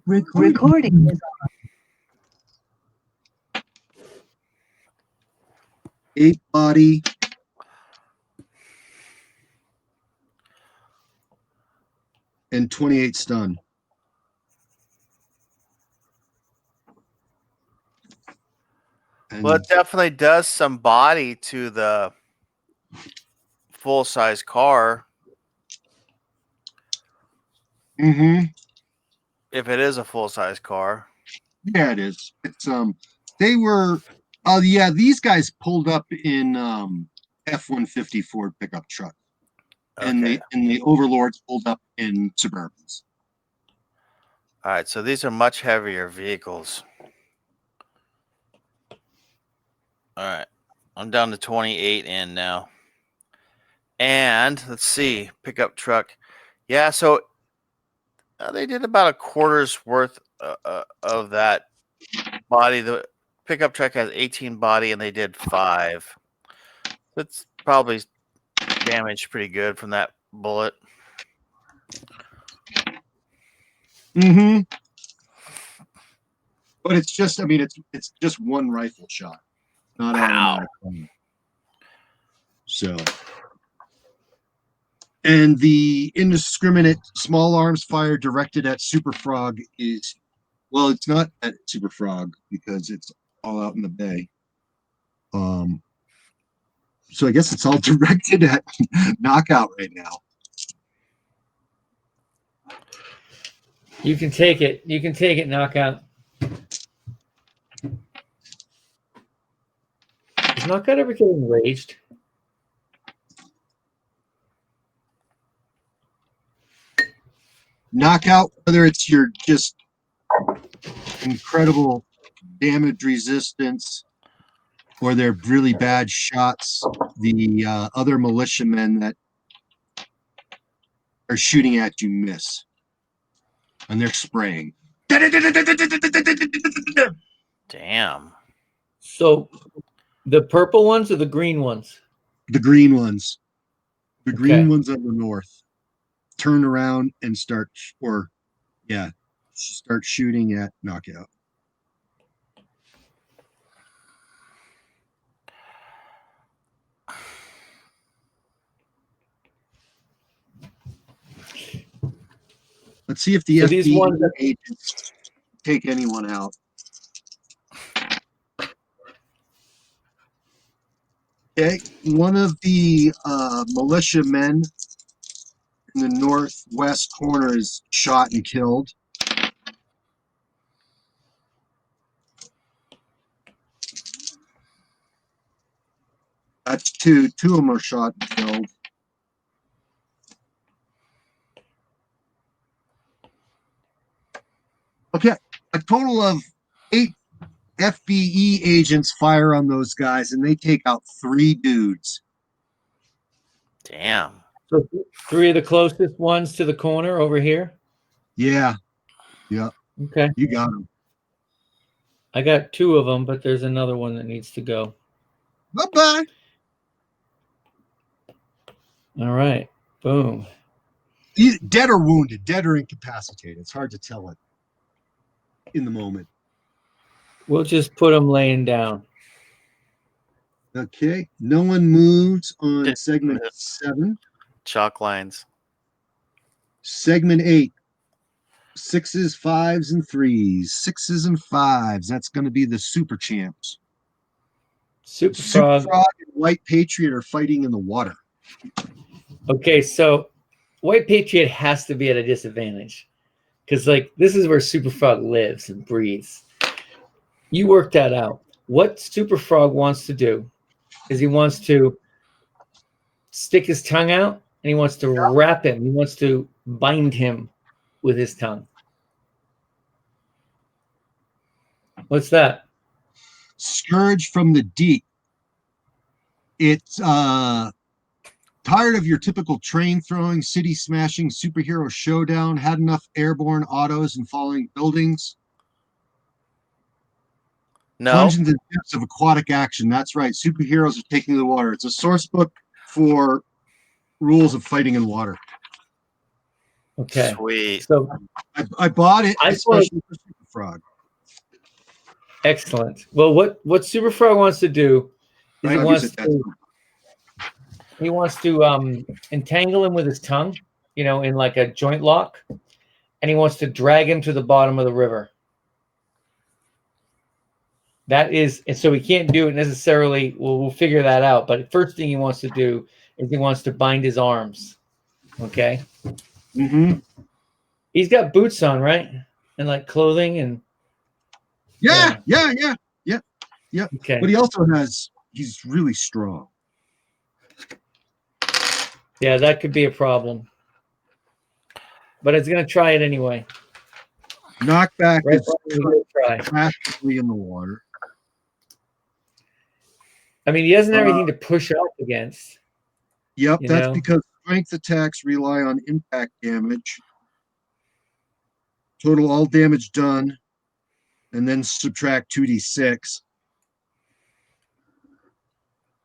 Recording is 8 body. And 28 stun. And Well, it definitely does some body to the full-size car. Mm-hmm. If it is a full-size car. Yeah, it is. It's they were yeah, these guys pulled up in F-150 Ford pickup truck. Okay. And the Overlords pulled up in Suburbans. All right, so these are much heavier vehicles. All right, I'm down to 28 in now. And let's see, pickup truck. Yeah, so they did about a quarter's worth of that body. The pickup truck has 18 body, and they did 5. That's probably damaged pretty good from that bullet. Mm-hmm. But it's just, I mean, it's just one rifle shot, not automatic. So, and the indiscriminate small arms fire directed at Super Frog is, well, it's not at Super Frog because it's all out in the bay. So I guess it's all directed at Knockout right now. You can take it. You can take it, Knockout. Is Knockout ever getting enraged? Knockout, whether it's your just incredible damage resistance or they're really bad shots, the other militiamen that are shooting at you miss. And they're spraying. Damn. So the purple ones or the green ones? The green ones. The green Okay. ones on the north. Turn around and start, or yeah, start shooting at Knockout. Let's see if the FB agents take anyone out. Okay, one of the militiamen in the northwest corner is shot and killed. That's two. Two of them are shot and killed. Okay, a total of 8 FBE agents fire on those guys, and they take out 3 dudes. Damn. So 3 of the closest ones to the corner over here? Yeah. Yeah. Okay. You got them. I got 2 of them, but there's another one that needs to go. Bye-bye. All right. Boom. Dead or wounded, dead or incapacitated. It's hard to tell it in the moment. We'll just put them laying down. Okay. No one moves on segment 7. Chalk lines. Segment 8. 6s, 5s, and 3s. 6s and 5s. That's going to be the super champs. Super Frog and White Patriot are fighting in the water. Okay, so White Patriot has to be at a disadvantage because, like, this is where Super Frog lives and breathes. You work that out. What Super Frog wants to do is he wants to stick his tongue out and he wants to wrap him. He wants to bind him with his tongue. What's that? Scourge from the Deep. It's tired of your typical train throwing, city smashing, superhero showdown. Had enough airborne autos and falling buildings. No. Plunge into the depths of aquatic action. That's right. Superheroes are taking to the water. It's a source book for rules of fighting in water. Okay. Sweet. So I bought it I especially for Super Frog. Excellent. Well, what Super Frog wants to do is I've used it, that's cool. he wants to entangle him with his tongue, in like a joint lock, and he wants to drag him to the bottom of the river. And so he can't do it necessarily. Well, we'll figure that out. But first thing he wants to do is he wants to bind his arms. Okay. Mm-hmm. He's got boots on, right? And like clothing and. Yeah. Okay. But he's really strong. Yeah, that could be a problem. But it's gonna try it anyway. Knockback Right, is try. practically in the water. I mean, he doesn't have anything to push up against. Yep, You that's know? because strength attacks rely on impact damage. Total all damage done, and then subtract 2d6.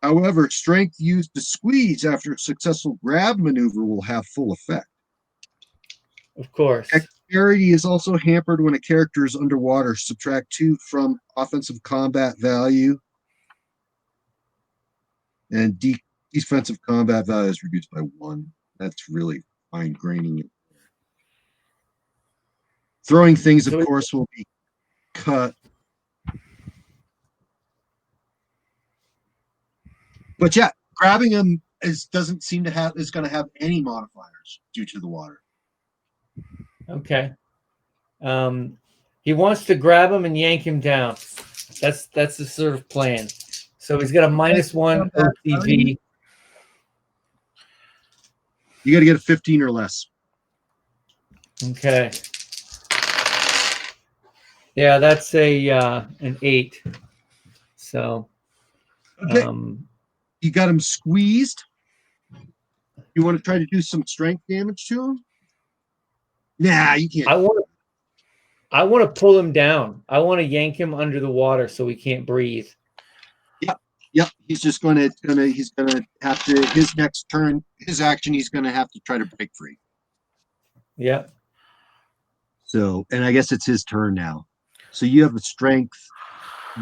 However, strength used to squeeze after a successful grab maneuver will have full effect. Of course. Dexterity is also hampered when a character is underwater. Subtract 2 from offensive combat value. And defensive combat value is reduced by 1. That's really fine graining it. Throwing things, of course, will be cut. But yeah, grabbing him doesn't seem to have is going to have any modifiers due to the water. Okay. He wants to grab him and yank him down. That's the sort of plan. So he's got a -1 OCV. You got to get a 15 or less. Okay. Yeah, that's an 8. So. Okay. You got him squeezed. You want to try to do some strength damage to him? Nah, you can't. I want to pull him down. I want to yank him under the water so he can't breathe. Yep. He's just gonna have to his next turn, his action, he's gonna have to try to break free. Yeah. So, and I guess it's his turn now. So you have a strength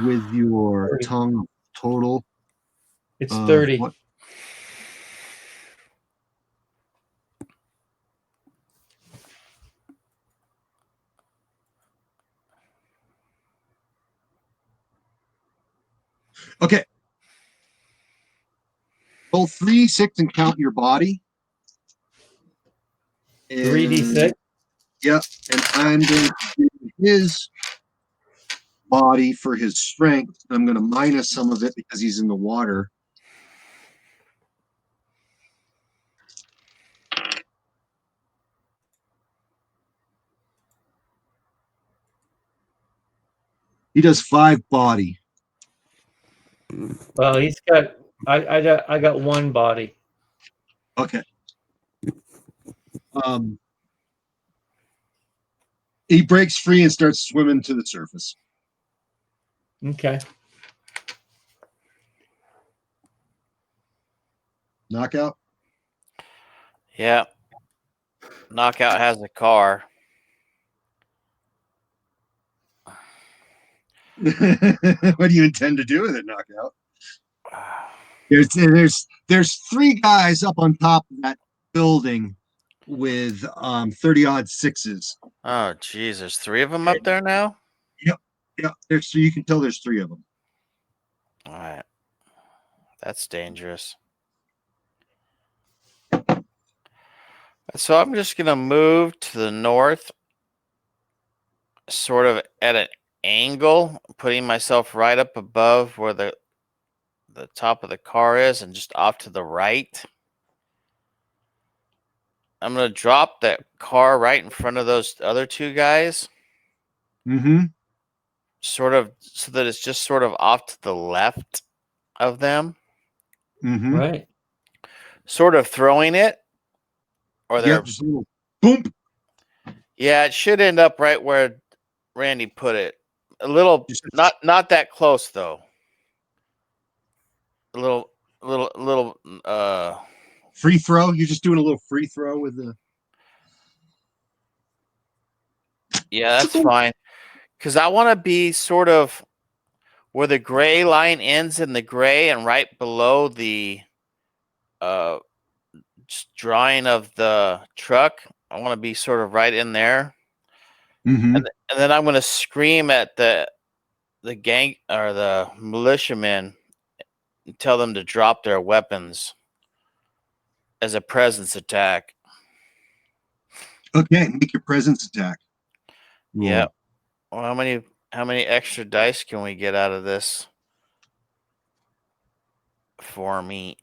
with your 30. tongue total. It's 30. What? Okay. Roll 3, 6, and count your body. 3d6. Yep. And I'm going to do his body for his strength. I'm going to minus some of it because he's in the water. He does 5 body. Well, he's got. I got 1 body. Okay. He breaks free and starts swimming to the surface. Okay. Knockout. Yeah. Knockout has a car. What do you intend to do with it, Knockout? There's 3 guys up on top of that building with 30-odd 6s. Oh, geez. There's 3 of them up there now? Yep. So you can tell there's 3 of them. All right. That's dangerous. So I'm just going to move to the north, sort of at an angle, putting myself right up above where the top of the car is and just off to the right. I'm going to drop that car right in front of those other 2 guys. Mm-hmm. Sort of so that it's just sort of off to the left of them. Mm-hmm. Right. Sort of throwing it. Or they're just a little boom. Yeah, it should end up right where Randy put it. A little not that close though. A little free throw. You're just doing a little free throw with the Yeah, that's fine. Because I want to be sort of where the gray line ends in the gray and right below the drawing of the truck. I want to be sort of right in there. Mm-hmm. And then I'm going to scream at the gang or the militiamen and tell them to drop their weapons as a presence attack. Okay, make your presence attack. Roll. Yeah. Well, how many extra dice can we get out of this for me?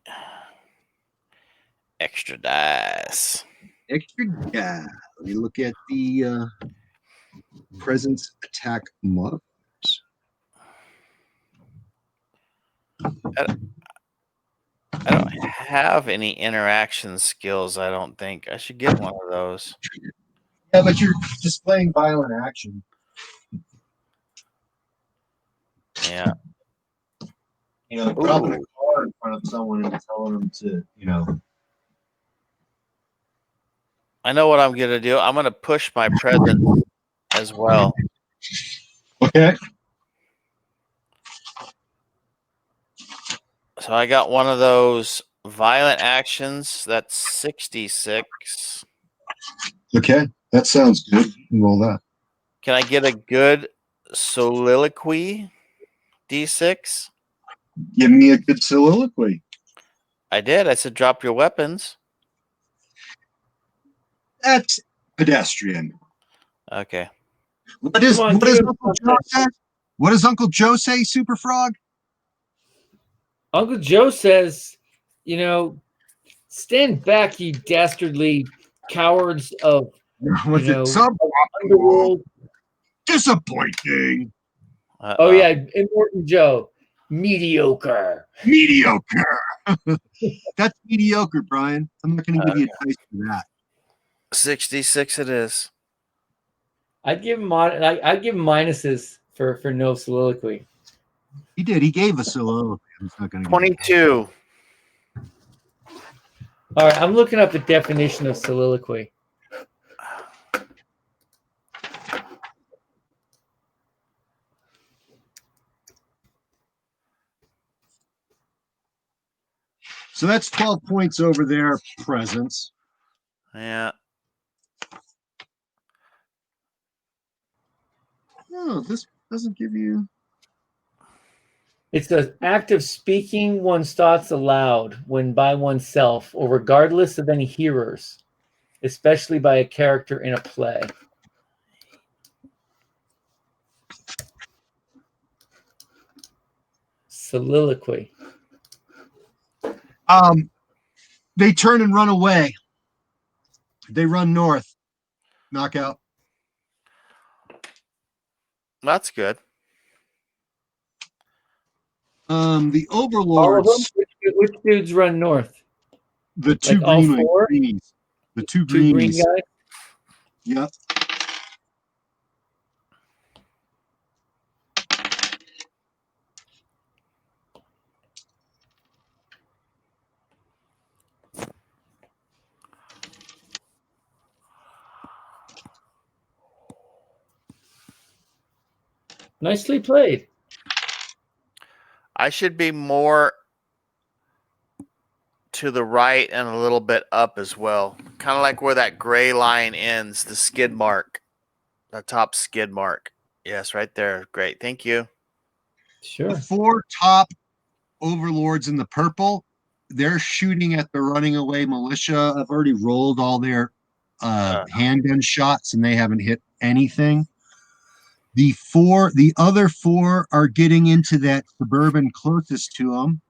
Extra dice. Extra. Yeah. Let me look at the presence attack modifiers. I don't have any interaction skills, I don't think. I should get one of those. Yeah, but you're displaying violent action. Yeah. You know, dropping a car in front of someone and telling them to, you know. I know what I'm going to do. I'm going to push my presence as well. Okay. So I got one of those violent actions. That's 66. Okay. That sounds good. Roll that. Can I get a good soliloquy D6? Give me a good soliloquy. I did. I said drop your weapons. That's pedestrian. Okay. What does Come on, Uncle give Joe him say? What does Uncle Joe say, Super Frog? Uncle Joe says, you know, stand back, you dastardly cowards of, Was you it know, some underworld. disappointing? Oh, yeah, Immortan Joe. Mediocre. Mediocre. That's mediocre, Brian. I'm not going to give you a dice for that. 66 it is. I'd give him minuses for no soliloquy. He did. He gave a soliloquy. I'm just not going to 22. All right, I'm looking up the definition of soliloquy. So that's 12 points over their presence. Yeah. Oh, this doesn't give you. It's the act of speaking one's thoughts aloud when by oneself or regardless of any hearers, especially by a character in a play. Soliloquy. They turn and run away. They run north. Knockout. That's good. The All of them? overlords, Which dudes run north? the two Like all green four? greenies. The two Two green greenies. guys? Yep. Nicely played. I should be more to the right and a little bit up as well. Kind of like where that gray line ends, the skid mark. The top skid mark. Yes, right there. Great. Thank you. Sure. The four top overlords in the purple, they're shooting at the running away militia. I've already rolled all their handgun shots and they haven't hit anything. The other four are getting into that suburban closest to them.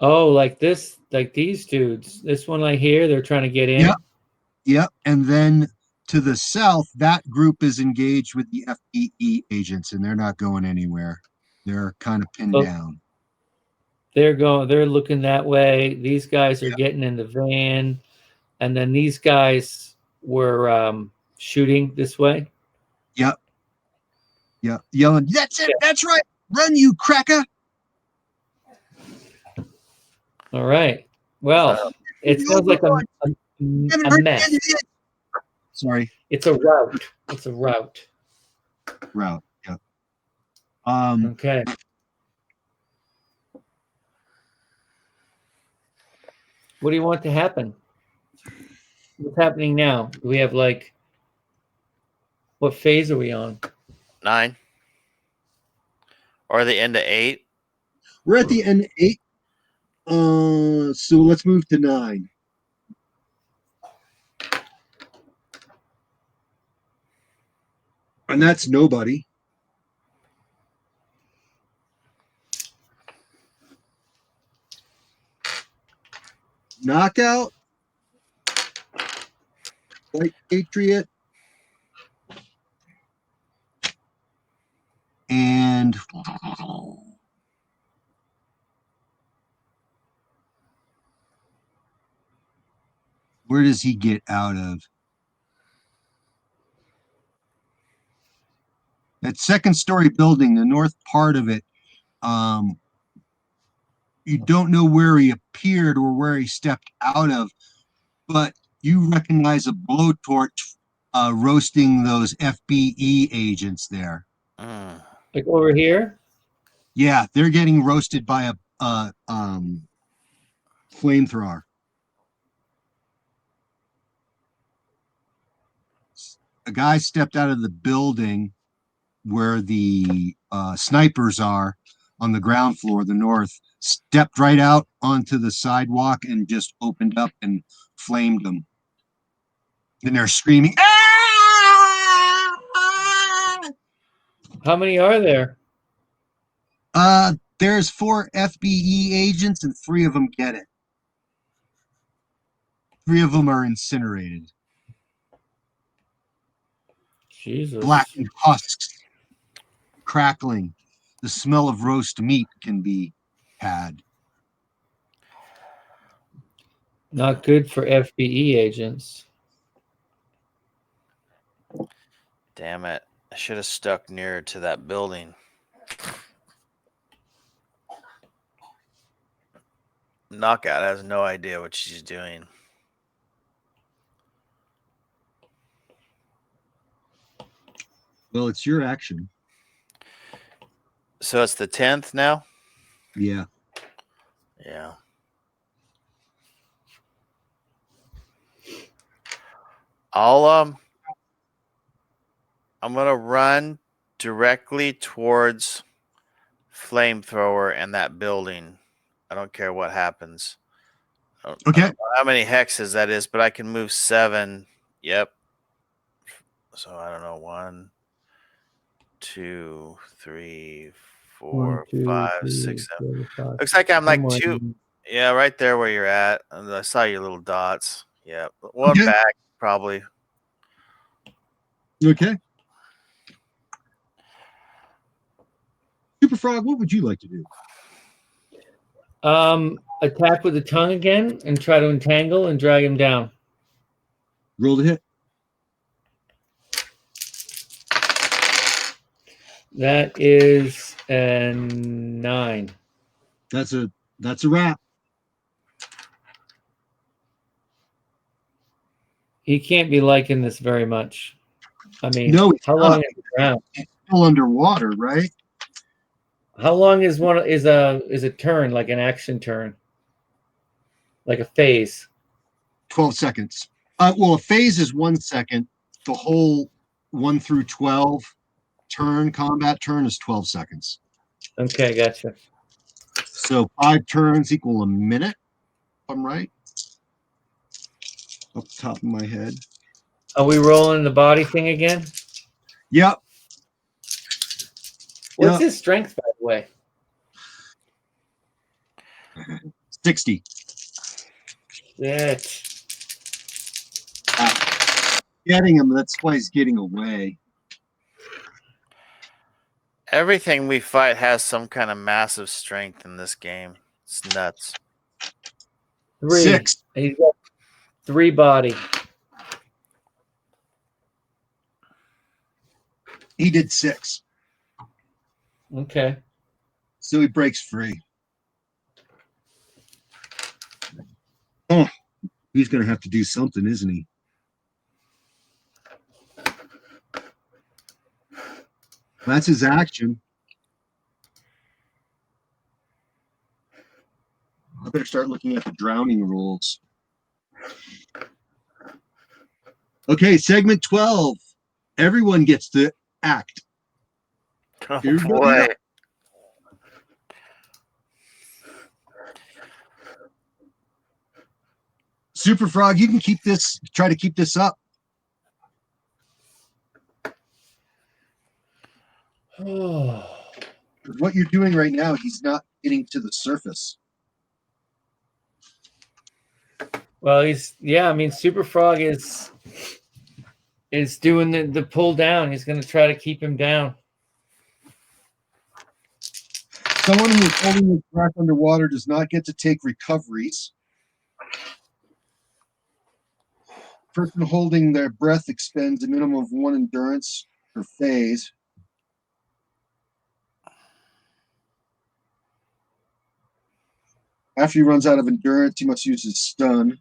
Oh, like these dudes. This one right here, they're trying to get in. Yep. And then to the south, that group is engaged with the FEE agents and they're not going anywhere. They're kind of pinned down. They're looking that way. These guys are getting in the van. And then these guys were shooting this way. Yep. Yelling, that's it. That's right. Run, you cracker. All right. Well, it sounds like a mess. Sorry. It's a route. It's a route. Route. Yeah. Okay. What do you want to happen? What's happening now? Do we have like what phase are we on? 9 or the end of 8. We're at the end of 8. So let's move to 9. And that's nobody. Knockout. White Patriot. And where does he get out of? That second story building, the north part of it, you don't know where he appeared or where he stepped out of, but you recognize a blowtorch roasting those FBE agents there. Like over here? Yeah, they're getting roasted by a flamethrower. A guy stepped out of the building where the snipers are on the ground floor, the north, stepped right out onto the sidewalk and just opened up and flamed them. And they're screaming, "Ah!" How many are there? There's 4 FBE agents and 3 of them get it. 3 of them are incinerated. Jesus. Blackened husks, crackling. The smell of roast meat can be had. Not good for FBE agents. Damn it. I should have stuck nearer to that building. Knockout has no idea what she's doing. Well, it's your action. So it's the 10th now? Yeah. Yeah. I'm gonna run directly towards flamethrower and that building. I don't care what happens. Okay. I don't know how many hexes that is, but I can move 7. Yep. So I don't know. 1, 2, 3, 4, 1, 2, 5, 3, 6, 7. 4, 5. Looks like I'm like Somewhere 2. in- Yeah, right there where you're at. And I saw your little dots. Yeah. One Okay. back, probably. Okay. Super Frog, what would you like to do? Attack with the tongue again and try to entangle and drag him down. Roll to hit. That is a 9. That's a wrap. He can't be liking this very much. I mean, No, it's how not. long is it around? It's still underwater, right? How long is a turn, like an action turn? Like a phase? 12 seconds. Well, a phase is 1 second. The whole 1 through 12 combat turn is 12 seconds. Okay, gotcha. So 5 turns equal a minute, if I'm right. Off the top of my head. Are we rolling the body thing again? Yep. What's his strength, by the way? 60. Shit. Getting him, that's why he's getting away. Everything we fight has some kind of massive strength in this game. It's nuts. 3. 6. He's got 3 body. He did 6. Okay. So he breaks free. Oh, he's going to have to do something, isn't he? That's his action. I better start looking at the drowning rules. Okay, segment 12. Everyone gets to act. Oh Everybody boy. else. Super Frog, you can try to keep this up. What you're doing right now, he's not getting to the surface. Well, I mean, Super Frog is doing the pull down. He's going to try to keep him down. Someone who is holding his breath underwater does not get to take recoveries. Person holding their breath expends a minimum of 1 endurance per phase. After he runs out of endurance, he must use his stun.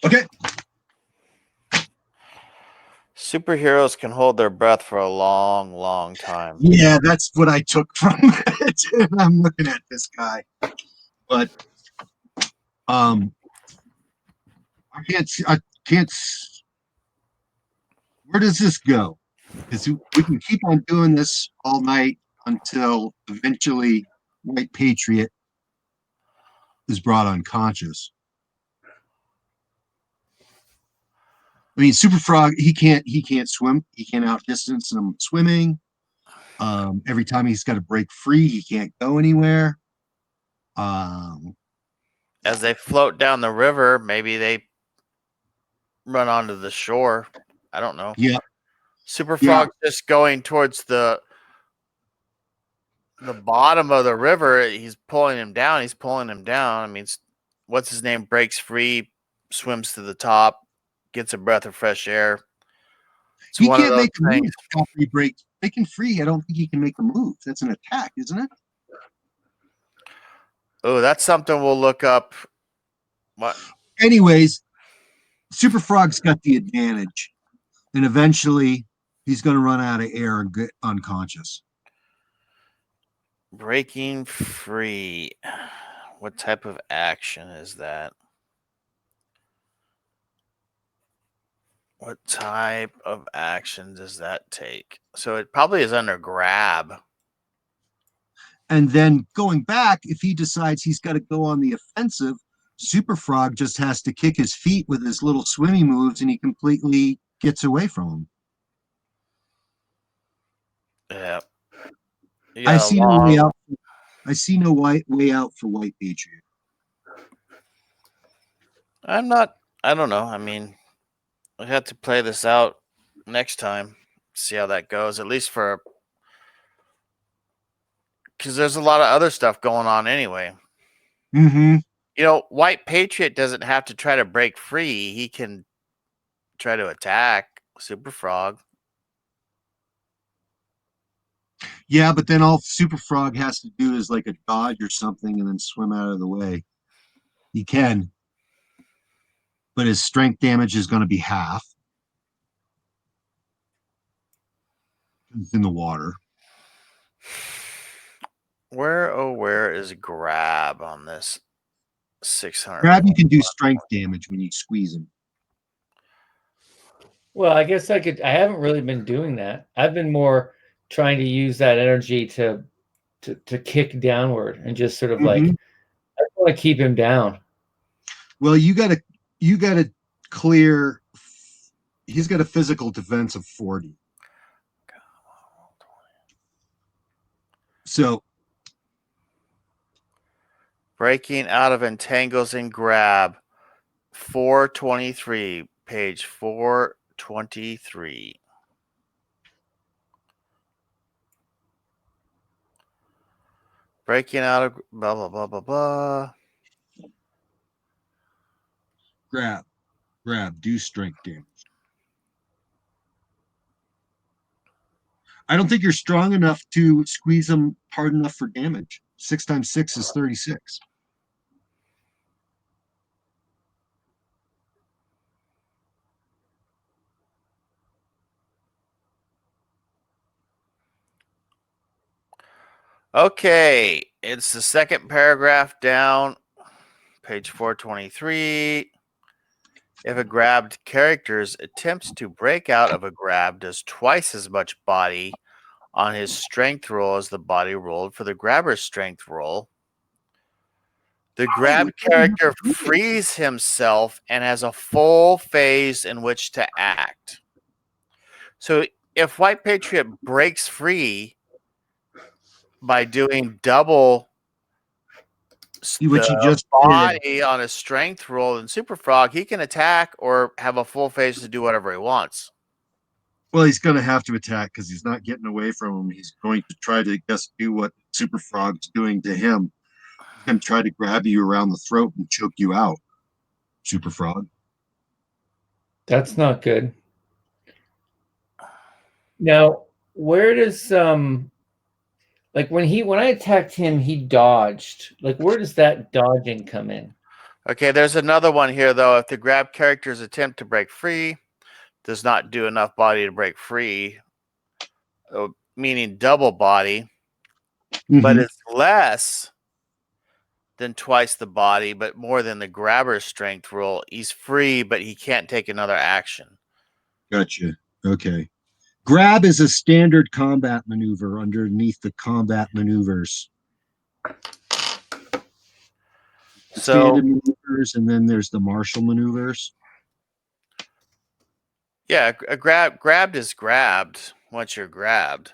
Okay. Superheroes can hold their breath for a long, long time. Yeah, that's what I took from it. I'm looking at this guy. But I can't where does this go? Because we can keep on doing this all night until eventually White Patriot is brought unconscious. I mean, Super Frog, he can't swim. He can't outdistance him swimming. Every time he's got to break free, he can't go anywhere. As they float down the river, maybe they run onto the shore. I don't know. Yeah. Super Frog just going towards the bottom of the river. He's pulling him down. I mean, what's his name breaks free, swims to the top, gets a breath of fresh air. It's He one of can't those make a things. move after he breaks. Breaking free, I don't think he can make a move. That's an attack, isn't it? Oh, that's something we'll look up. What? Anyways, Super Frog's got the advantage, and eventually he's going to run out of air and get unconscious. Breaking free. What type of action is that? What type of action does that take? So it probably is under grab. And then going back, if he decides he's got to go on the offensive, Super Frog just has to kick his feet with his little swimmy moves, and he completely gets away from him. Yeah. I see no way out. I see no way out for White Patriot. I don't know. I mean, we have to play this out next time. See how that goes. At least because there's a lot of other stuff going on anyway. Mm-hmm. You know, White Patriot doesn't have to try to break free. He can try to attack Super Frog. Yeah, but then all Super Frog has to do is like a dodge or something and then swim out of the way. He can, but his strength damage is going to be half. It's in the water. Where is grab on this 600? Grab, you can do strength damage when you squeeze him. Well, I guess I haven't really been doing that. I've been more trying to use that energy to kick downward and just sort of like, I want to keep him down. Well, you got to clear. He's got a physical defense of 40. So breaking out of entangles and grab 423, page 423. Breaking out of blah blah blah blah blah. grab, do strength damage. I don't think you're strong enough to squeeze him hard enough for damage. 6 times 6 is 36. Okay, it's the second paragraph down, page 423. If a grabbed character's attempts to break out of a grab does twice as much body on his strength roll as the body rolled for the grabber's strength roll, the grabbed character frees himself and has a full phase in which to act. So if White Patriot breaks free by doing double What you the just did. body on a strength roll in Super Frog, he can attack or have a full phase to do whatever he wants. Well, he's going to have to attack because he's not getting away from him. He's going to try to do what Super Frog's doing to him. He's going to try to grab you around the throat and choke you out, Super Frog. That's not good. Now, where does like when I attacked him, he dodged. Like, where does that dodging come in? Okay, there's another one here, though. If the grab character's attempt to break free does not do enough body to break free, meaning double body, but it's less than twice the body, but more than the grabber's strength roll, he's free, but he can't take another action. Gotcha. Okay. Grab is a standard combat maneuver underneath the combat maneuvers. So, Standard maneuvers, and then there's the martial maneuvers. yeah, a grabbed is grabbed once you're grabbed.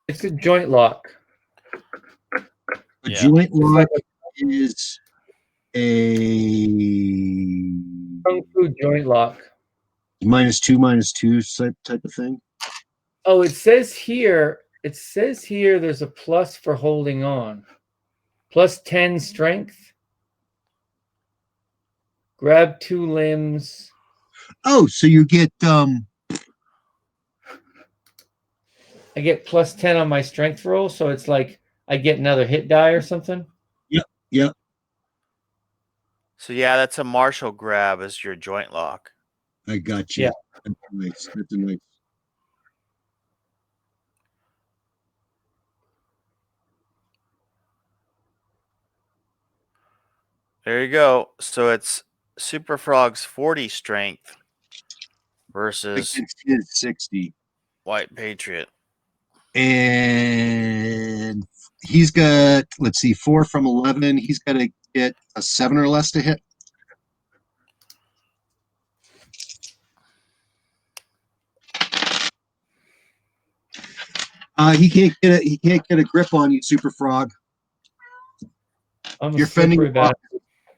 It's a joint lock. A joint lock is a Kung Fu joint lock. -2 type of thing. Oh, it says here there's a plus for holding on. +10 strength. Grab 2 limbs. Oh, so you get I get +10 on my strength roll, so it's like I get another hit die or something. Yep. So yeah, that's a martial grab as your joint lock. I got you. Yeah. That's nice. That's nice. There you go. So it's Super Frog's 40 strength versus Against his 60. White Patriot. And he's got, let's see, 4 from 11. He's got to get a 7 or less to hit. He can't get it. He can't get a grip on you, Super Frog. You're fending him off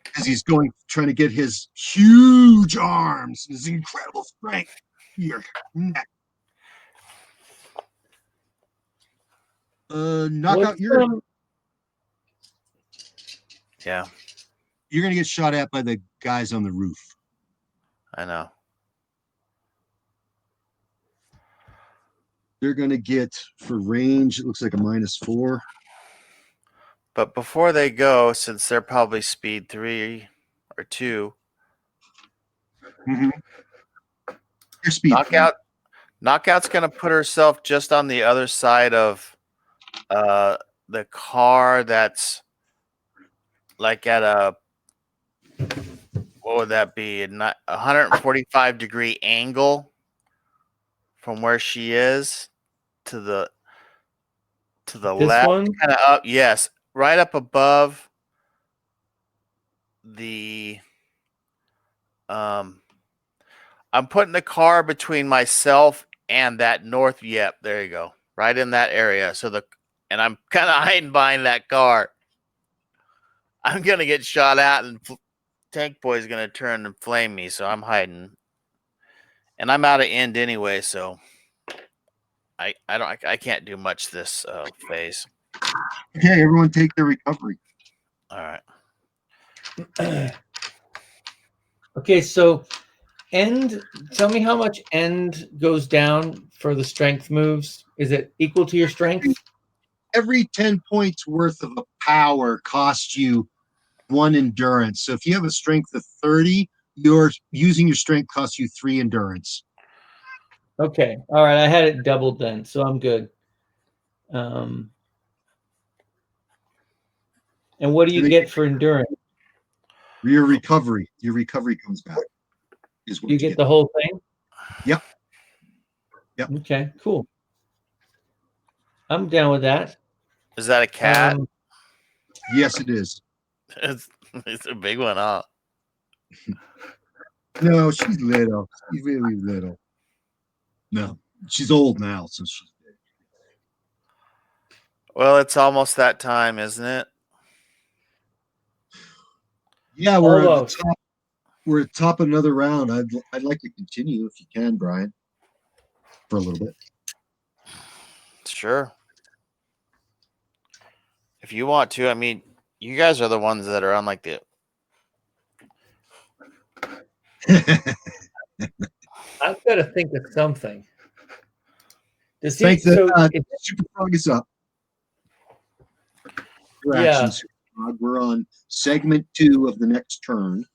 because he's trying to get his huge arms, his incredible strength to your neck. Knock out your. Yeah, You're gonna get shot at by the guys on the roof. I know. They're gonna get, for range, it looks like a -4. But before they go, since they're probably speed 3 or 2, Your speed. Knockout's going to put herself just on the other side of the car that's like at a, what would that be? A 145-degree angle from where she is to the This left, one? kind of up. Yes, right up above the. I'm putting the car between myself and that north. Yep, there you go. Right in that area. And I'm kind of hiding behind that car. I'm gonna get shot at, and Tank Boy's gonna turn and flame me. So I'm hiding, and I'm out of end anyway. So I can't do much this phase. Okay, everyone take their recovery. All right. Okay, so end. Tell me how much end goes down for the strength moves. Is it equal to your strength? Every 10 points worth of a power costs you 1 endurance. So if you have a strength of 30, using your strength costs you 3 endurance. Okay. All right. I had it doubled then, so I'm good. And what do you get for endurance? Your recovery comes back. Is what You get the whole thing? Yep. Yep. Okay, cool. I'm down with that. Is that a cat? Yes, it is. It's a big one, huh? No, she's little. She's really little. No, she's old now, so she's big. Well, it's almost that time, isn't it? Yeah, we're at Almost. the top. We're at the top of another round. I'd like to continue if you can, Brian, for a little bit. Sure. If you want to, I mean, you guys are the ones that are on like the. I've got to think of something. Does he? Think that So Super Frog is up. Your Yeah. action, Super Frog. We're on segment 2 of the next turn.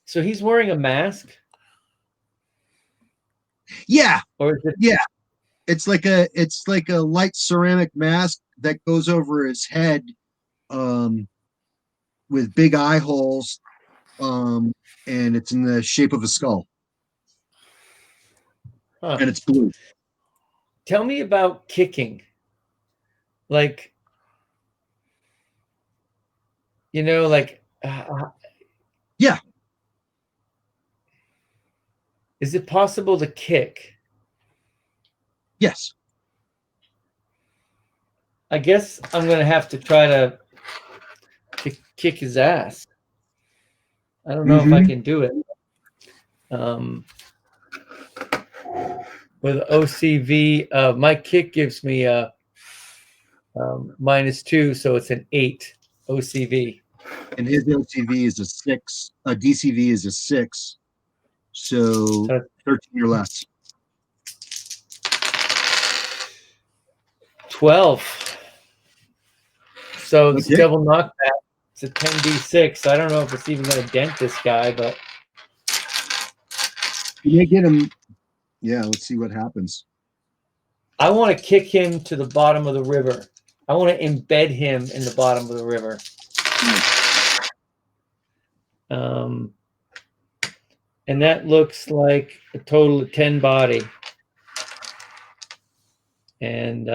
so he's wearing a mask, Yeah, or is it? yeah. It's like a light ceramic mask that goes over his head, with big eye holes, and it's in the shape of a skull, Huh. and it's blue. Tell me about kicking. Like, like. Yeah. Is it possible to kick? Yes. I guess I'm gonna have to try to kick his ass. I don't know if I can do it. With OCV, my kick gives me a -2, so it's an 8 OCV. And his LTV is a 6. DCV is a 6. So 13 or less. 12. So it's Okay. double knockback. It's a 10d6. I don't know if it's even going to dent this guy, but You may get him. Yeah, let's see what happens. I want to kick him to the bottom of the river. I want to embed him in the bottom of the river. And that looks like a total of 10 body. And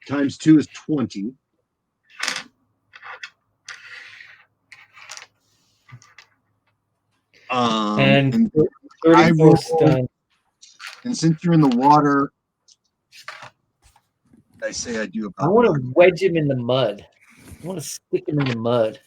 Times 2 is 20. and I 34 roll, stun. and since you're in the water, I say I do I about. want to wedge him in the mud. I want to stick him in the mud.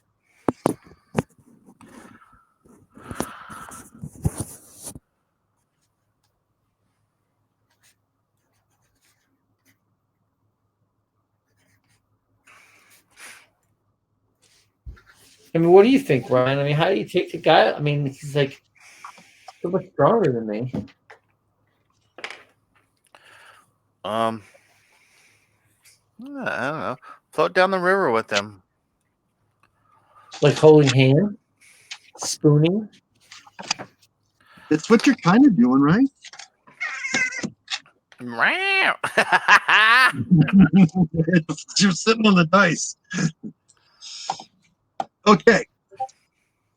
I mean, what do you think, Ryan? I mean, how do you take the guy? I mean, he's like so much stronger than me. I don't know. Float down the river with them. Like holding hand, spooning. That's what you're kind of doing, right? You're sitting on the dice. Okay.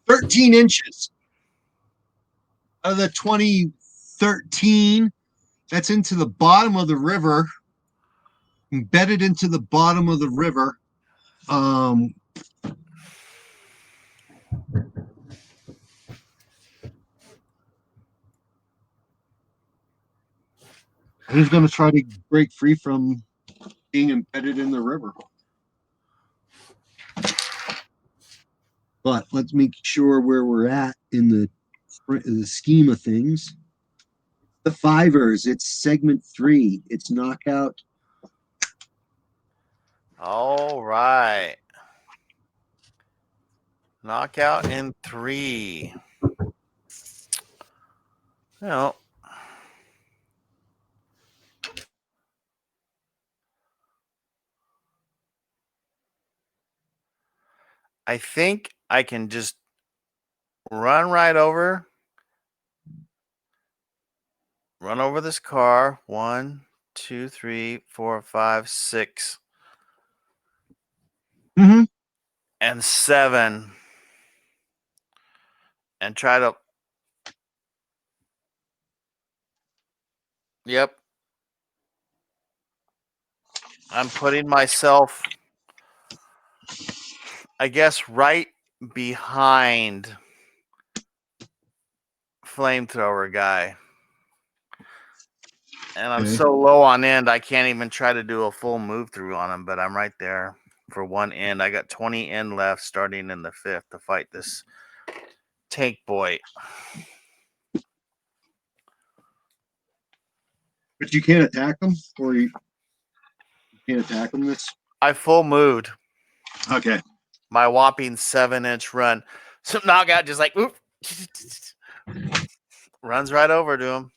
13 inches out of the 2013. That's into the bottom of the river, embedded into the bottom of the river. He's going to try to break free from being embedded in the river. But let's make sure where we're at in the scheme of things. The fivers, it's segment 3. It's knockout. All right. Knockout in 3. No. I think I can just run over this car. 1, 2, 3, 4, 5, 6. Mm-hmm. and 7 and try to. Yep. I'm putting myself, I guess, right behind flamethrower guy. And I'm Okay. so low on end, I can't even try to do a full move through on him, but I'm right there for one end. I got 20 end left starting in the 5th to fight this tank boy. But you can't attack them, or you can't attack them this. I full moved Okay. my whopping 7-inch run. So knockout just like, oop, runs right over to him.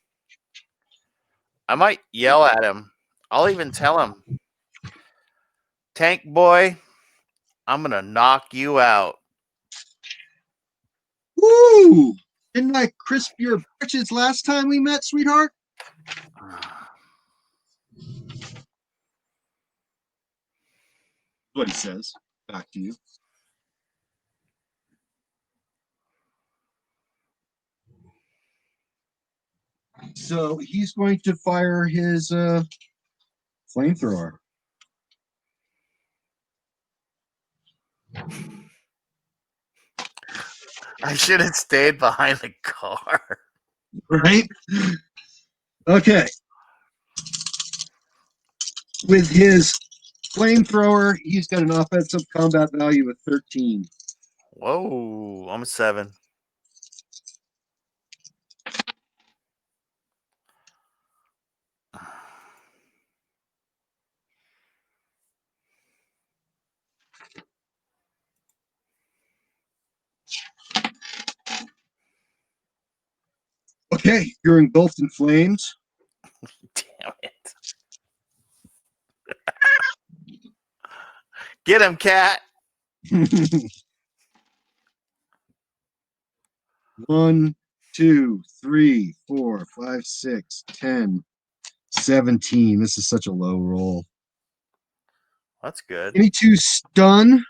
I might yell at him. I'll even tell him, tank boy, I'm going to knock you out. Woo! Didn't I crisp your britches last time we met, sweetheart? What he says. Back to you. So he's going to fire his flamethrower. I should have stayed behind the car. Right? Okay. With his flamethrower, he's got an offensive combat value of 13. Whoa, I'm a 7. Okay, you're engulfed in flames. Damn it. Get him, cat. 1, 2, 3, 4, 5, 6, 10, 17. This is such a low roll. That's good. 22 stun.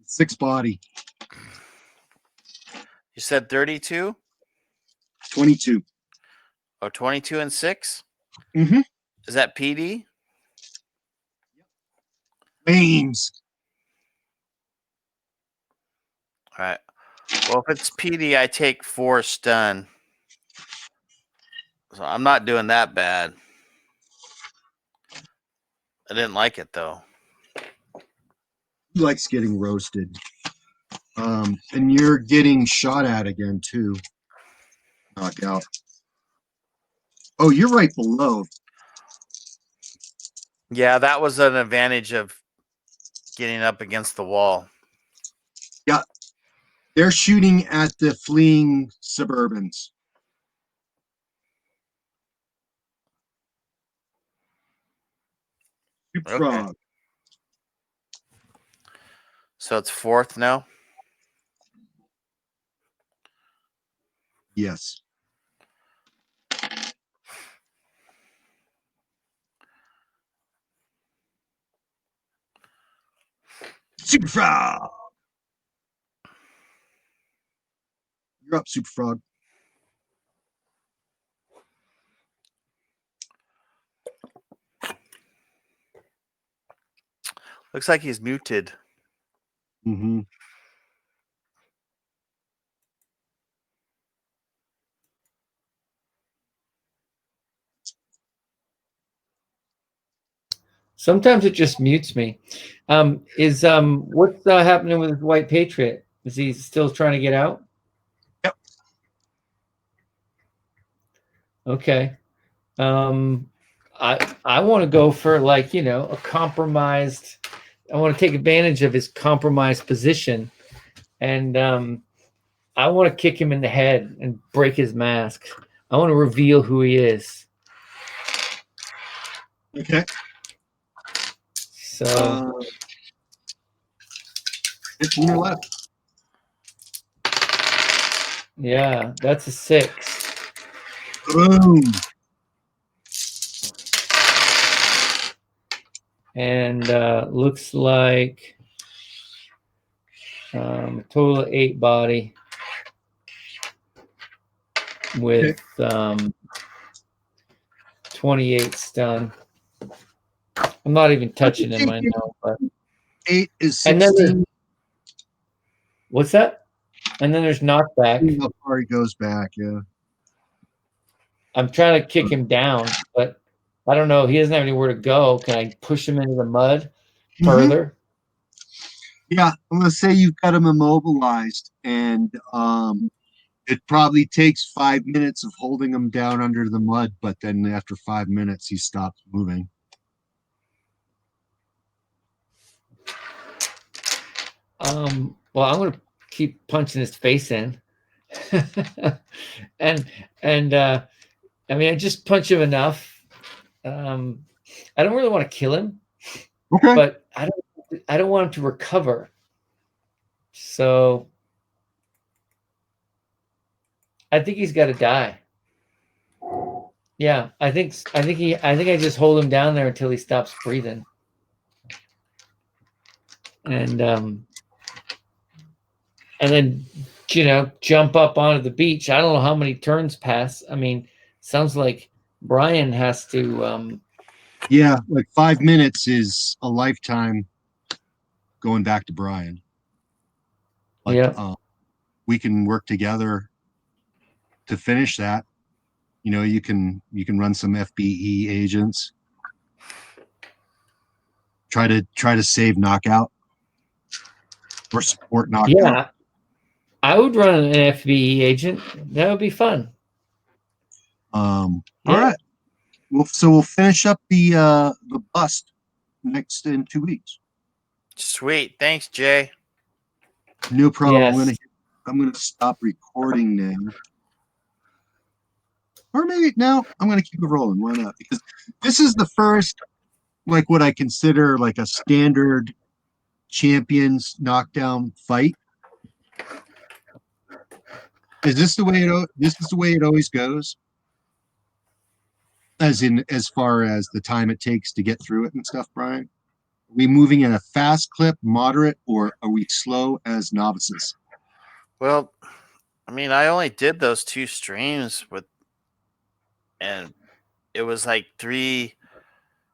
Six body. You said 32? 22. Oh, 22 and 6? Mm-hmm. Is that PD? Flames. All right. Well, if it's PD, I take 4 stun. So I'm not doing that bad. I didn't like it, though. He likes getting roasted. And you're getting shot at again, too. Knockout. Oh, you're right below. Yeah, that was an advantage of getting up against the wall. Yeah. They're shooting at the fleeing Suburbans. Okay. Frog. So it's 4th now? Yes. Super Frog. You're up, Super Frog. Looks like he's muted. Mm-hmm. Sometimes it just mutes me. What's happening with White Patriot? Is he still trying to get out? Yep. Okay. I want to go for a compromised. I want to take advantage of his compromised position, and I want to kick him in the head and break his mask. I want to reveal who he is. Okay. So 15 or left. yeah, that's a 6. Boom. And looks like a total of 8 body with 28 stun. I'm not even touching him, I know. But 8 is and then 16. what's that? And then there's knockback. How far he goes back, yeah. I'm trying to kick him down, but I don't know. He doesn't have anywhere to go. Can I push him into the mud further? Yeah, I'm gonna say you've got him immobilized, and it probably takes 5 minutes of holding him down under the mud, but then after 5 minutes he stops moving. Well, I'm gonna keep punching his face in. and I mean, I just punch him enough. I don't really want to kill him, but I don't want him to recover. So I think he's got to die. Yeah, I think I just hold him down there until he stops breathing, and then jump up onto the beach. I don't know how many turns pass. I mean, sounds like Brian has to. Yeah, like 5 minutes is a lifetime going back to Brian. But we can work together to finish that. You can run some FBE agents. Try to save knockout or support knockout. Yeah, I would run an FBE agent. That would be fun. All right. We'll finish up the bust in 2 weeks. Sweet. Thanks, Jay. No problem. Yes. I'm gonna stop recording now. Or maybe no, I'm gonna keep it rolling. Why not? Because this is the first, like, what I consider like a standard champions knockdown fight. Is this the way it always goes? As far as the time it takes to get through it and stuff, Brian? Are we moving in a fast clip, moderate, or are we slow as novices? Well, I mean, I only did those 2 streams and it was like 3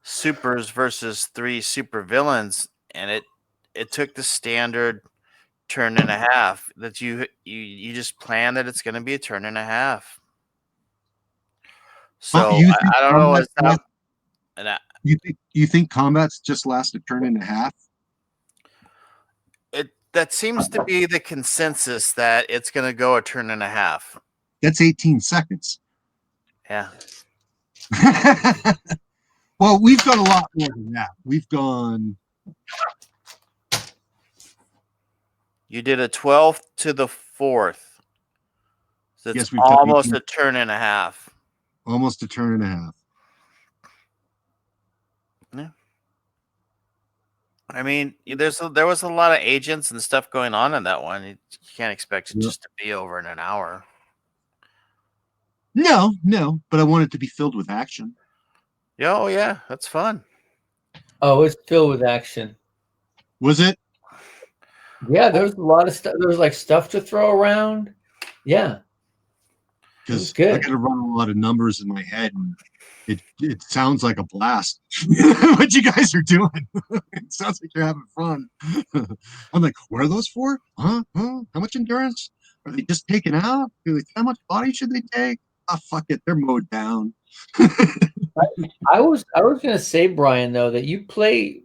supers versus 3 super villains, and it took the standard turn and a half that you just plan that it's going to be a turn and a half. So I don't know what's up. And you think combats just last a turn and a half? That seems to be the consensus, that it's going to go a turn and a half. That's 18 seconds. Yeah. Well, we've done a lot more than that. We've gone. You did a 12th to the 4th. So it's Yes, almost a turn and a half. Almost a turn and a half. Yeah. I mean, there was a lot of agents and stuff going on in that one. You can't expect it just to be over in an hour. No, but I want it to be filled with action. Yeah, oh yeah, that's fun. Oh, it's filled with action. Was it? Yeah, there was a lot of stuff. There was like stuff to throw around. Yeah. Because I got to run a lot of numbers in my head, and it sounds like a blast. What you guys are doing? It sounds like you're having fun. I'm like, what are those for? Huh? How much endurance? Are they just taken out? How much body should they take? Ah, fuck it, they're mowed down. I was gonna say, Brian, though, that you play,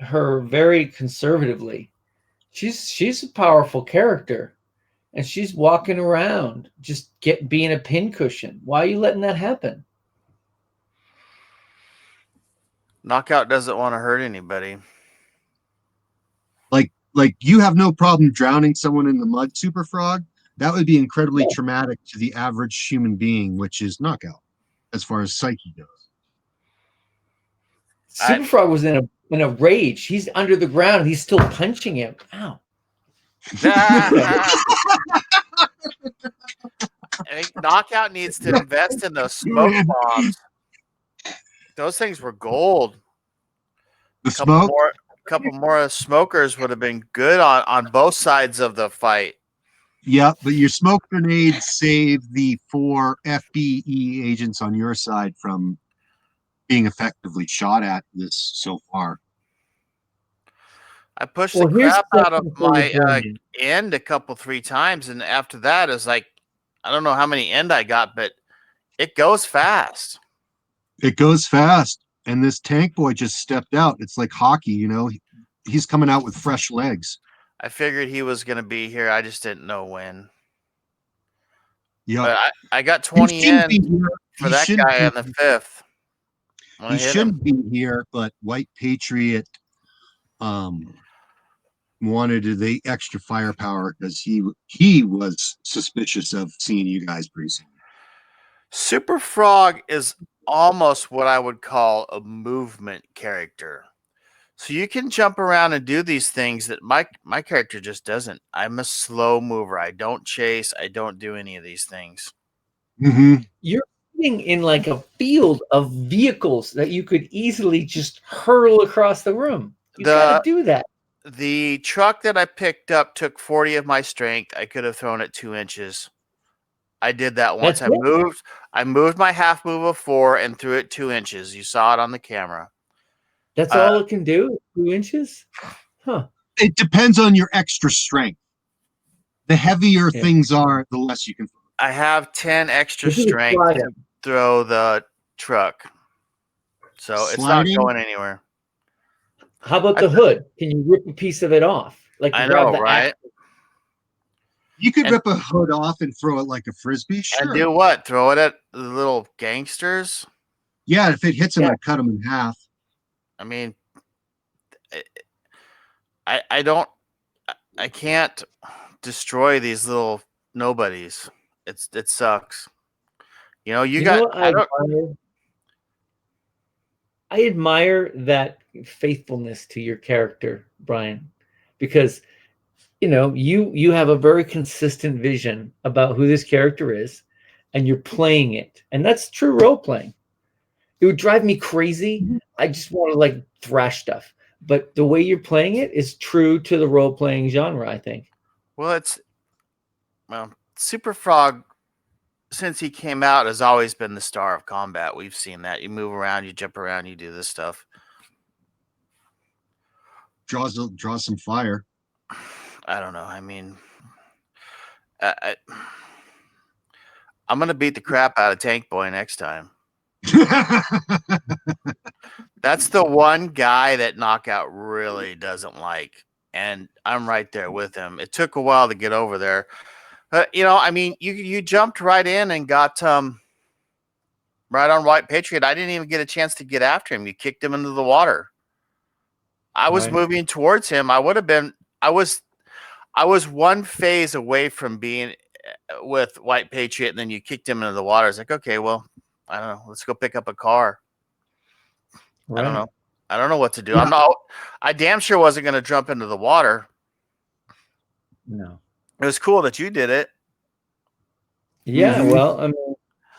her very conservatively. She's a powerful character. And she's walking around just being a pincushion. Why are you letting that happen? Knockout doesn't want to hurt anybody. Like you have no problem drowning someone in the mud, Super Frog. That would be incredibly traumatic to the average human being, which is Knockout, as far as psyche goes. Super Frog was in a rage. He's under the ground. He's still punching him. Ow. I think Knockout needs to invest in those smoke bombs. Those things were gold. The smoke. Couple more smokers would have been good on both sides of the fight. Yeah, but your smoke grenades saved the 4 FBE agents on your side from being effectively shot at this so far. I pushed Well, the here's crap the out of question for you, my Brian. end a couple, 3 times, and after that, it's like I don't know how many end I got, but it goes fast. It goes fast, and this tank boy just stepped out. It's like hockey, you know. He's coming out with fresh legs. I figured he was going to be here. I just didn't know when. Yeah, But I got he 20 shouldn't in be here. for He that shouldn't guy be, on the 5th. When I he hit him. shouldn't be here, but White Patriot wanted the extra firepower because he was suspicious of seeing you guys pretty soon. Super Frog is almost what I would call a movement character. So you can jump around and do these things that my character just doesn't. I'm a slow mover. I don't chase. I don't do any of these things. Mm-hmm. You're sitting in like a field of vehicles that you could easily just hurl across the room. You got to do that. The truck that I picked up took 40 of my strength. I could have thrown it 2 inches. I did that once. That's it. I moved my half move of 4 and threw it 2 inches. You saw it on the camera. That's all it can do? 2 inches? Huh. It depends on your extra strength. The heavier Yeah. things are, the less you can. I have 10 extra This is a strength slider. to throw the truck. So it's not Sliding? going anywhere. How about the hood? Can you rip a piece of it off? Like I grab know, the right? axle? You could And- rip a hood off and throw it like a frisbee. Sure. And do what? Throw it at the little gangsters? Yeah, if it hits him, Yeah. I'd cut him in half. I mean, I can't destroy these little nobodies. It sucks. You know, You know what I admire that faithfulness to your character, Brian, because you have a very consistent vision about who this character is, and you're playing it, and that's true role playing. It would drive me crazy. I just want to like thrash stuff, but the way you're playing it is true to the role playing genre, I think. Well, Super Frog, since he came out, has always been the star of combat. We've seen that. You move around, you jump around, you do this stuff. Draws some fire. I don't know. I mean, I'm gonna beat the crap out of Tank Boy next time. That's the one guy that Knockout really doesn't like, and I'm right there with him. It took a while to get over there, but I mean, you jumped right in and got right on White Patriot. I didn't even get a chance to get after him. You kicked him into the water. I was moving towards him. I was one phase away from being with White Patriot, and then you kicked him into the water. It's like, okay, well, I don't know. Let's go pick up a car. Right. I don't know what to do. Yeah. I damn sure wasn't going to jump into the water. No. It was cool that you did it. Yeah, Mhm. well, I mean,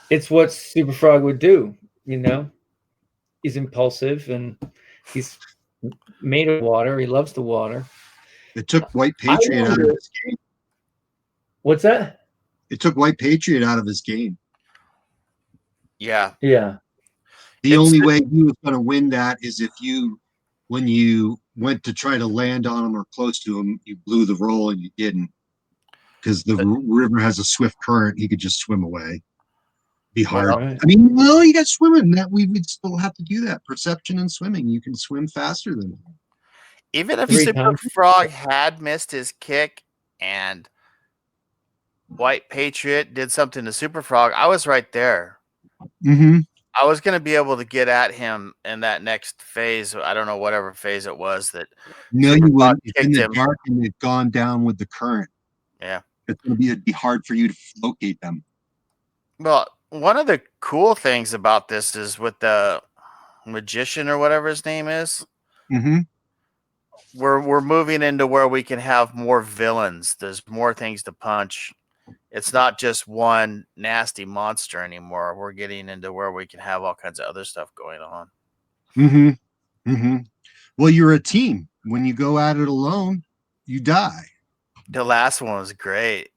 it's what Super Frog would do, He's impulsive and he's made of water. He loves the water. It took White Patriot out of his game. What's that? It took White Patriot out of his game. Yeah. Yeah. The only way he was going to win that is if when you went to try to land on him or close to him, you blew the roll and you didn't. Because the river has a swift current, he could just swim away. Be hard. Right. I mean, well, you got swimming. That we would still have to do that. Perception and swimming. You can swim faster than him. Even if 3 Super times? Frog had missed his kick and White Patriot did something to Super Frog, I was right there. Mm-hmm. I was going to be able to get at him in that next phase. I don't know, whatever phase it was that. No, Super you Frog wouldn't. It's in kicked the him. dark and it's gone down with the current. Yeah. It's going to be hard for you to locate them. Well, one of the cool things about this is with the magician or whatever his name is, Mm-hmm. we're moving into where we can have more villains. There's more things to punch. it's not just one nasty monster anymore. We're getting into where we can have all kinds of other stuff going on. Mm-hmm. Mm-hmm. Well, you're a team. When you go at it alone, you die. The last one was great.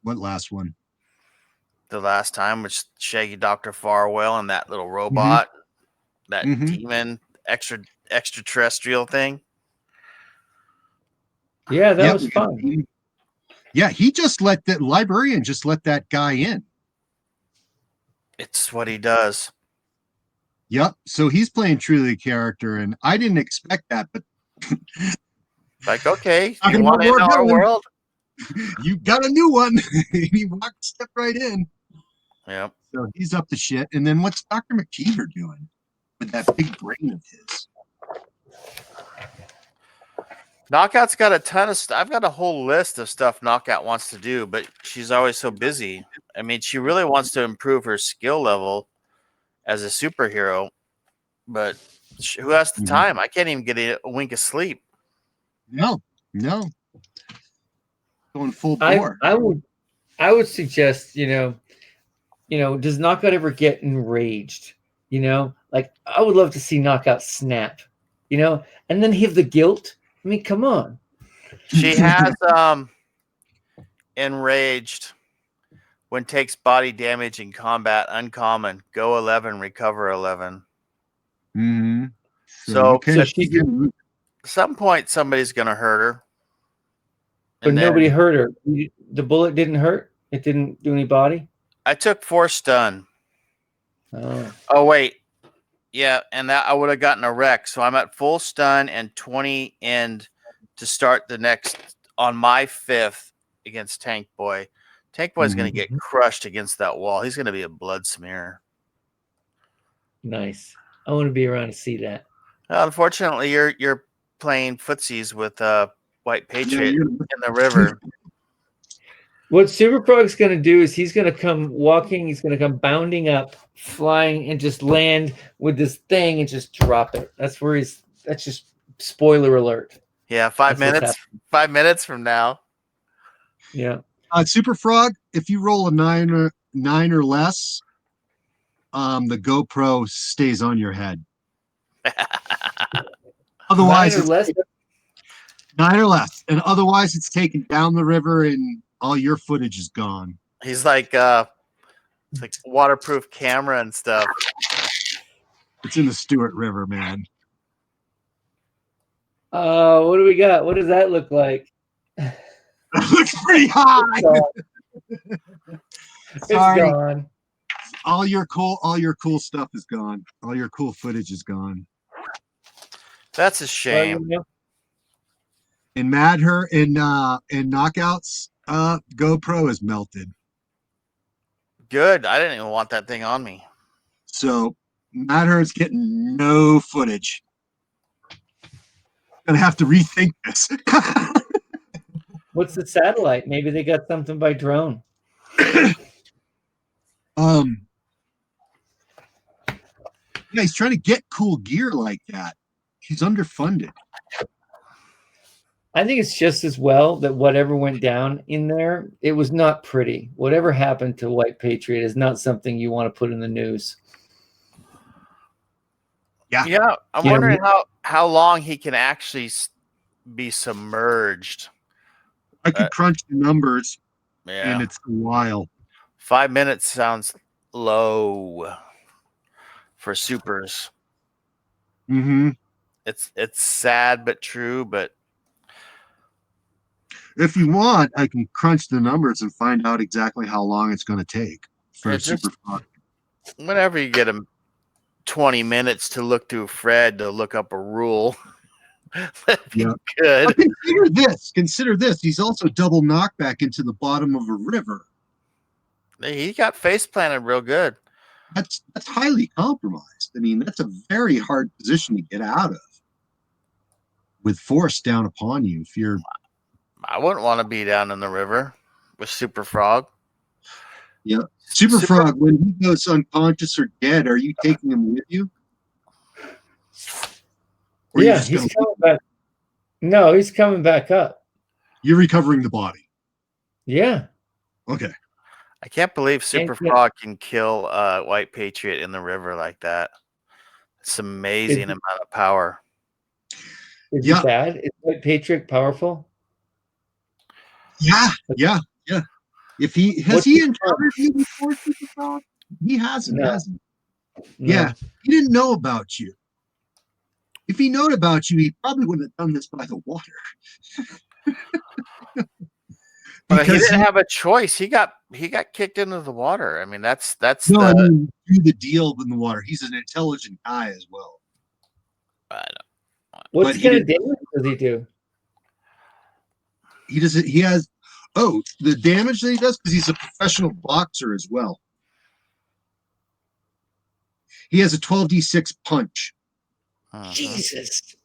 What last one? The last time, which Shaggy Dr. Farwell and that little robot, that Mhm. demon extraterrestrial thing. Yeah, that Yep. was fun. Yeah, he just let that librarian just let that guy in. It's what he does. Yep. So he's playing truly character, and I didn't expect that, but Like, okay, Talking you about want in more our villains. world? you got a new one. He stepped right in. Yeah. So he's up to shit. And then what's Dr. McKeever doing with that big brain of his? Knockout's got a ton of stuff. I've got a whole list of stuff Knockout wants to do, but she's always so busy. I mean, she really wants to improve her skill level as a superhero, but who has the time? I can't even get a wink of sleep. No. Going full I bore. would suggest, does Knockout ever get enraged? Like I would love to see Knockout snap, and then have the guilt. I mean, come on. She has enraged when takes body damage in combat, uncommon. Go 11, recover 11. Mm-hmm. So at some point somebody's gonna hurt her. But nobody hurt her. The bullet didn't hurt. It didn't do any body. I took 4 stun. Oh wait. Yeah, and that I would have gotten a wreck. So I'm at full stun and 20 end to start the next on my 5th against Tank Boy. Tank Boy's going to get crushed against that wall. He's going to be a blood smear. Nice. I want to be around to see that. Unfortunately, you're playing footsies with White Patriot in the river. What Super Frog's going to do is he's going to come walking. He's going to come bounding up, flying, and just land with this thing and just drop it. That's just spoiler alert. Yeah, 5 minutes. 5 minutes from now. Yeah. Super Frog, if you roll a 9 or less, the GoPro stays on your head. Otherwise, 9 or less, and otherwise it's taken down the river and all your footage is gone. He's like it's like waterproof camera and stuff. It's in the Stewart River, man. What do we got? What does that look like? It looks pretty high. It's gone. All your cool stuff is gone. All your cool footage is gone. That's a shame. In Madher in Knockouts, GoPro is melted. Good. I didn't even want that thing on me. So Madher is getting no footage. Gonna have to rethink this. What's the satellite? Maybe they got something by drone. Yeah, he's trying to get cool gear like that. He's underfunded. I think it's just as well that whatever went down in there, it was not pretty. Whatever happened to White Patriot is not something you want to put in the news. Yeah. I'm wondering how long he can actually be submerged. I could crunch the numbers, yeah, and it's a while. 5 minutes sounds low for supers. Mm-hmm. It's sad but true, but if you want, I can crunch the numbers and find out exactly how long it's going to take for a Super Frog. Whenever you get him 20 minutes to look through Fred to look up a rule, that'd be good. But consider this. He's also double knockback into the bottom of a river. He got face planted real good. That's highly compromised. I mean, that's a very hard position to get out of with force down upon you. If you're, I wouldn't want to be down in the river with Super Frog. Yeah, Super Frog, when he goes unconscious or dead, are you taking him with you? Yeah, he's coming back. No, he's coming back up. You're recovering the body. Yeah. Okay. I can't believe Super yeah. Frog can kill White Patriot in the river like that. It's amazing amount of power. Is Yeah. he bad? Is White Patriot powerful? Yeah. Yeah. Yeah. If he has What's he his encountered punch? you before, Super Frog? He hasn't, No, has he? no. Yeah. He didn't know about you. If he known about you, he probably wouldn't have done this by the water. But he Because didn't have a choice. He got kicked into the water. I mean, that's no, I the mean, do the deal in the water. He's an intelligent guy as well. I know. What But he kind of didn't. damage does he do? He doesn't. He has. Oh, the damage that he does because he's a professional boxer as well. He has a 12d6 punch. Jesus.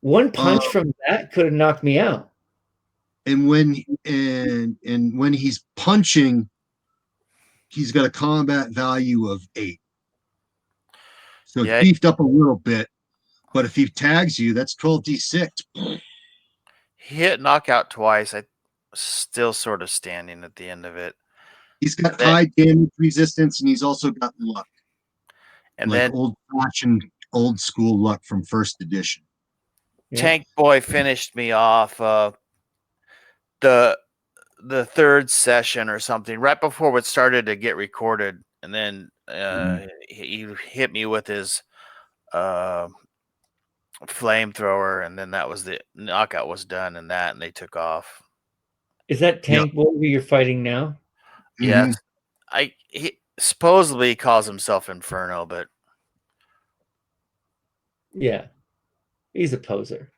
One Um, punch from that could have knocked me out. and when he's punching, he's got a combat value of 8. So it's Yeah, beefed up a little bit. But if he tags you, that's 12d6. he hit knockout twice. I still sort of standing at the end of it. He's got high damage resistance, and he's also got luck, And like then old-fashioned, old-school luck from first edition. Yeah. Tank Boy finished me off the third session or something right before it started to get recorded, and then he hit me with his flamethrower, and then that was the knockout was done, and they took off. Is that Tank Boy who you're fighting now? Yes, he supposedly calls himself Inferno, but Yeah. He's a poser.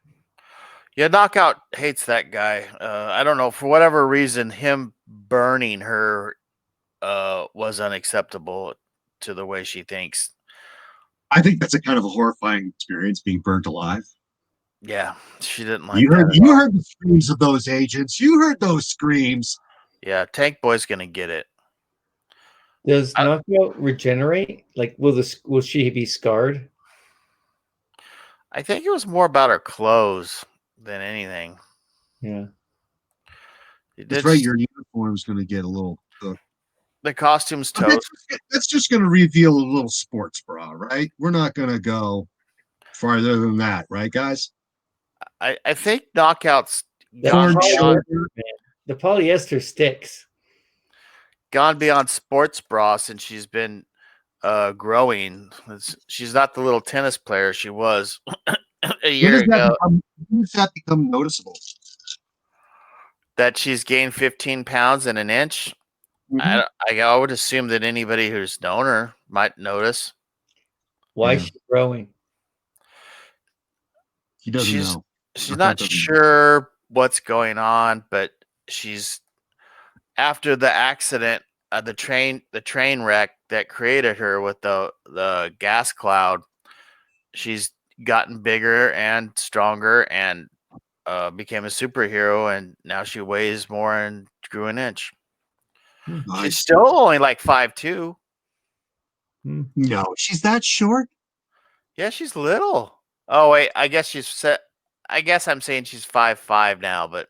yeah, Knockout hates that guy. I don't know, for whatever reason, him burning her was unacceptable to the way she thinks. I think that's a kind of a horrifying experience, being burnt alive. Yeah, she didn't like that. You heard the screams of those agents. You heard those screams. Yeah, Tank Boy's gonna get it. Does Knockout regenerate? Like, will she be scarred? I think it was more about her clothes than anything. Yeah. That's right. Your uniform's going to get a little cooked. The costume's toast. That's just going to reveal a little sports bra, right? We're not going to go farther than that, right, guys? I think Knockout's The polyester sticks. Gone beyond sports bra since she's been growing. She's not the little tennis player she was a year ago. When does that become noticeable? That she's gained 15 pounds in an inch. Mm-hmm. I would assume that anybody who's known her might notice. Why is she growing? He doesn't know. She's not sure what's going on, but she's after the accident, the train wreck that created her with the gas cloud. She's gotten bigger and stronger and became a superhero, and now she weighs more and grew an inch. Nice. She's still only like 5'2". No, she's that short. Yeah, she's little. Oh wait, I guess she's set. I guess I'm saying she's 5'5" now, but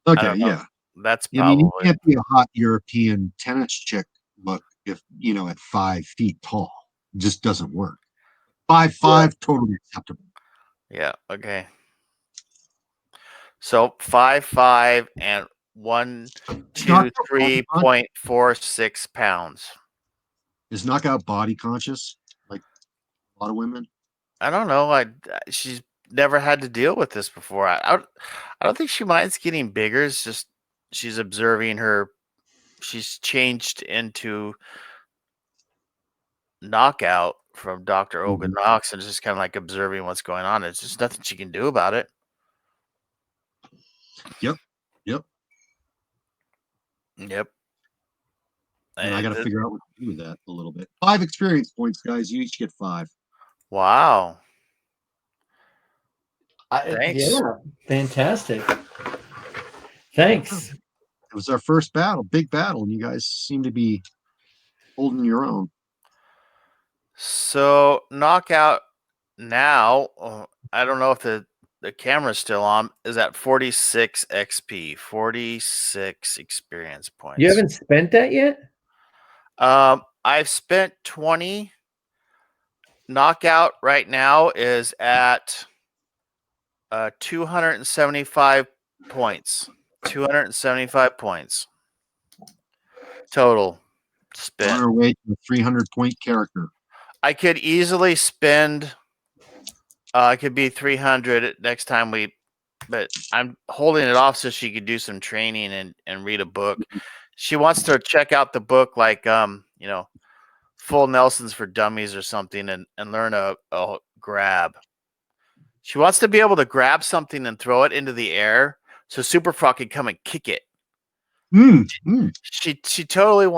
okay, yeah, that's probably. I mean, you can't be a hot European tennis chick look if at 5 feet tall. It just doesn't work. 5'5", totally acceptable. Yeah. Okay. So 5'5" and 123.46 pounds. Is Knockout body conscious like a lot of women? I don't know. She's never had to deal with this before. I don't think she minds getting bigger. It's just she's observing her. She's changed into Knockout from Dr. Olga Knox, and just kind of like observing what's going on. It's just nothing she can do about it. Yep. And I got to figure out what to do with that a little bit. 5 experience points, guys. You each get 5. Wow. Thanks. Yeah, fantastic. Thanks. It was our first battle, big battle, and you guys seem to be holding your own. So Knockout now, I don't know if the camera's still on, is at 46 XP, 46 experience points. You haven't spent that yet? I've spent 20. Knockout right now is at 275 points. 275 points total On spent. our way to a 300-point character. I could easily spend. It could be 300 next time but I'm holding it off so she could do some training and read a book. She wants to check out the book like Full Nelsons for Dummies or something and learn a grab. She wants to be able to grab something and throw it into the air so Super Frog can come and kick it. She totally wants